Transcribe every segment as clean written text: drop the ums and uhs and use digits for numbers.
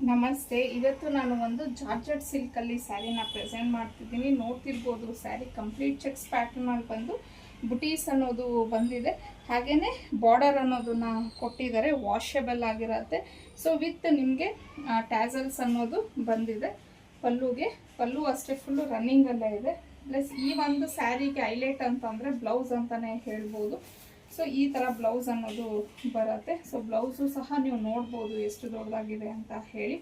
ನಮಸ್ತೆ. ಇವತ್ತು ನಾನು ಒಂದು ಜಾರ್ಜೆಟ್ ಸಿಲ್ಕಲ್ಲಿ ಸ್ಯಾರಿನ ಪ್ರೆಸೆಂಟ್ ಮಾಡ್ತಿದ್ದೀನಿ. ನೋಡ್ತಿರ್ಬೋದು, ಸ್ಯಾರಿ ಕಂಪ್ಲೀಟ್ ಚೆಕ್ಸ್ ಪ್ಯಾಟರ್ನಲ್ಲಿ ಬಂದು ಬುಟೀಸ್ ಅನ್ನೋದು ಬಂದಿದೆ. ಹಾಗೆಯೇ ಬಾರ್ಡರ್ ಅನ್ನೋದನ್ನ ಕೊಟ್ಟಿದ್ದಾರೆ, ವಾಷಬಲ್ ಆಗಿರುತ್ತೆ. ಸೊ ವಿತ್ ನಿಮಗೆ ಟ್ಯಾಸಲ್ಸ್ ಅನ್ನೋದು ಬಂದಿದೆ. ಪಲ್ಲು ಅಷ್ಟೇ ಫುಲ್ಲು ರನ್ನಿಂಗಲ್ಲೇ ಇದೆ. ಪ್ಲಸ್ ಈ ಒಂದು ಸ್ಯಾರಿಗೆ ಹೈಲೈಟ್ ಅಂತಂದರೆ ಬ್ಲೌಸ್ ಅಂತಲೇ ಹೇಳ್ಬೋದು. ಸೊ ಈ ಥರ ಬ್ಲೌಸ್ ಅನ್ನೋದು ಬರುತ್ತೆ. ಸೊ ಬ್ಲೌಸು ಸಹ ನೀವು ನೋಡ್ಬೋದು ಎಷ್ಟು ದೊಡ್ಡದಾಗಿದೆ ಅಂತ ಹೇಳಿ.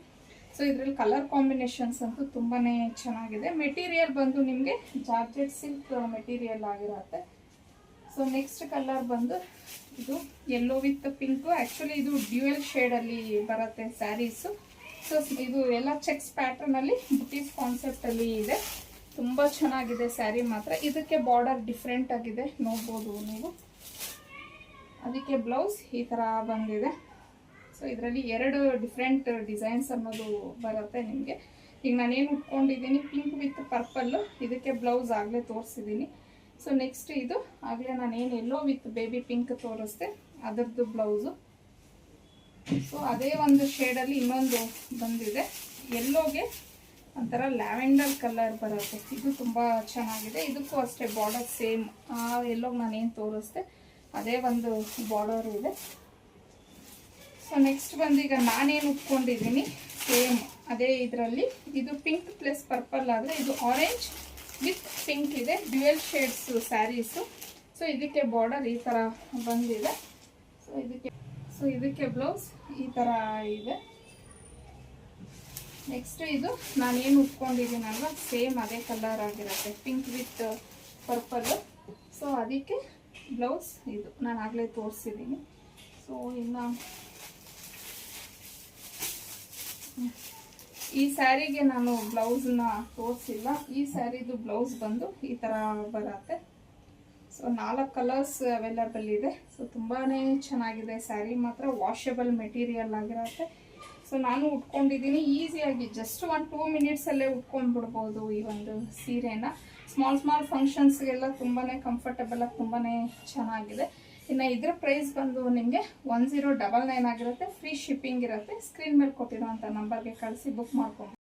ಸೊ ಇದರಲ್ಲಿ ಕಲರ್ ಕಾಂಬಿನೇಷನ್ಸ್ ಅಂತೂ ತುಂಬಾ ಚೆನ್ನಾಗಿದೆ. ಮೆಟೀರಿಯಲ್ ಬಂದು ನಿಮಗೆ ಜಾರ್ಜೆಟ್ ಸಿಲ್ಕ್ ಮೆಟೀರಿಯಲ್ ಆಗಿರುತ್ತೆ. ಸೊ ನೆಕ್ಸ್ಟ್ ಕಲರ್ ಬಂದು ಇದು ಯೆಲ್ಲೋ ವಿತ್ ಪಿಂಕು. ಆ್ಯಕ್ಚುಲಿ ಇದು ಡ್ಯೂಯಲ್ ಶೇಡಲ್ಲಿ ಬರುತ್ತೆ ಸ್ಯಾರೀಸು. ಸೊ ಇದು ಎಲ್ಲ ಚೆಕ್ಸ್ ಪ್ಯಾಟರ್ನಲ್ಲಿ ಬುಟೀಸ್ ಕಾನ್ಸೆಪ್ಟಲ್ಲಿ ಇದೆ. ತುಂಬ ಚೆನ್ನಾಗಿದೆ ಸ್ಯಾರಿ ಮಾತ್ರ. ಇದಕ್ಕೆ ಬಾರ್ಡರ್ ಡಿಫ್ರೆಂಟ್ ಆಗಿದೆ, ನೋಡ್ಬೋದು ನೀವು. ಅದಕ್ಕೆ ಬ್ಲೌಸ್ ಈ ಥರ ಬಂದಿದೆ. ಸೊ ಇದರಲ್ಲಿ 2 ಡಿಫ್ರೆಂಟ್ ಡಿಸೈನ್ಸ್ ಅನ್ನೋದು ಬರುತ್ತೆ ನಿಮಗೆ. ಈಗ ನಾನೇನು ಉಟ್ಕೊಂಡಿದ್ದೀನಿ ಪಿಂಕ್ ವಿತ್ ಪರ್ಪಲ್ಲು, ಇದಕ್ಕೆ ಬ್ಲೌಸ್ ಆಗಲೇ ತೋರಿಸಿದ್ದೀನಿ. ಸೊ ನೆಕ್ಸ್ಟ್ ಇದು ಆಗಲೇ ನಾನೇನು ಎಲ್ಲೋ ವಿತ್ ಬೇಬಿ ಪಿಂಕ್ ತೋರಿಸ್ದೆ, ಅದರದ್ದು ಬ್ಲೌಸು. ಸೊ ಅದೇ ಒಂದು ಶೇಡಲ್ಲಿ ಇನ್ನೊಂದು ಬಂದಿದೆ, ಎಲ್ಲೋಗೆ ಒಂಥರ ಲ್ಯಾವೆಂಡರ್ ಕಲರ್ ಬರುತ್ತೆ. ಇದು ತುಂಬ ಚೆನ್ನಾಗಿದೆ. ಇದಕ್ಕೂ ಅಷ್ಟೇ ಬಾರ್ಡರ್ ಸೇಮ್ ಎಲ್ಲೋಗೆ ನಾನೇನು ತೋರಿಸ್ದೆ ಅದೇ ಒಂದು ಬಾರ್ಡರ್ ಇದೆ. ಸೊ ನೆಕ್ಸ್ಟ್ ಬಂದು ಈಗ ನಾನೇನು ಉಟ್ಕೊಂಡಿದ್ದೀನಿ ಸೇಮ್ ಅದೇ ಇದರಲ್ಲಿ. ಇದು ಪಿಂಕ್ ಪ್ಲಸ್ ಪರ್ಪಲ್ ಆದರೆ ಇದು ಆರೆಂಜ್ ವಿತ್ ಪಿಂಕ್ ಇದೆ, ಡ್ಯುಯಲ್ ಶೇಡ್ಸ್ ಸ್ಯಾರೀಸು. ಸೊ ಇದಕ್ಕೆ ಬಾರ್ಡರ್ ಈ ಥರ ಬಂದಿದೆ. ಸೊ ಇದಕ್ಕೆ ಬ್ಲೌಸ್ ಈ ಥರ ಇದೆ. ನೆಕ್ಸ್ಟ್ ಇದು ನಾನೇನು ಉಟ್ಕೊಂಡಿದ್ದೀನಲ್ವ ಸೇಮ್ ಅದೇ ಕಲರ್ ಆಗಿರುತ್ತೆ, ಪಿಂಕ್ ವಿತ್ ಪರ್ಪಲ್ಲು. ಸೊ ಅದಕ್ಕೆ ಬ್ಲೌಸ್ ಇದು ನಾನು ಆಗಲೇ ತೋರಿಸಿದ್ದೀನಿ. ಸೊ ಇನ್ನು ಈ ಸ್ಯಾರಿಗೆ ನಾನು ಬ್ಲೌಸ್ನ ತೋರಿಸಿಲ್ಲ. ಈ ಸ್ಯಾರಿದು ಬ್ಲೌಸ್ ಬಂದು ಈ ಥರ ಬರುತ್ತೆ. ಸೊ 4 ಕಲರ್ಸ್ ಅವೈಲಬಲ್ ಇದೆ. ಸೊ ತುಂಬಾ ಚೆನ್ನಾಗಿದೆ ಸ್ಯಾರಿ ಮಾತ್ರ, ವಾಷಬಲ್ ಮೆಟೀರಿಯಲ್ ಆಗಿರುತ್ತೆ. ಸೊ ನಾನು ಉಟ್ಕೊಂಡಿದ್ದೀನಿ ಈಸಿಯಾಗಿ, ಜಸ್ಟ್ 1-2 ಮಿನಿಟ್ಸಲ್ಲೇ ಉಟ್ಕೊಂಡ್ಬಿಡ್ಬೋದು ಈ ಒಂದು ಸೀರೆನ. ಸ್ಮಾಲ್ ಫಂಕ್ಷನ್ಸ್ಗೆಲ್ಲ ತುಂಬಾ ಕಂಫರ್ಟಬಲ್ ಆಗಿ ತುಂಬಾ ಚೆನ್ನಾಗಿದೆ. ಇನ್ನು ಇದರ ಪ್ರೈಸ್ ಬಂದು ನಿಮಗೆ 1099 ಆಗಿರುತ್ತೆ. ಫ್ರೀ ಶಿಪ್ಪಿಂಗ್ ಇರುತ್ತೆ. ಸ್ಕ್ರೀನ್ ಮೇಲೆ ಕೊಟ್ಟಿರೋಂಥ ನಂಬರ್ಗೆ ಕಳಿಸಿ ಬುಕ್ ಮಾಡ್ಕೊಂಡು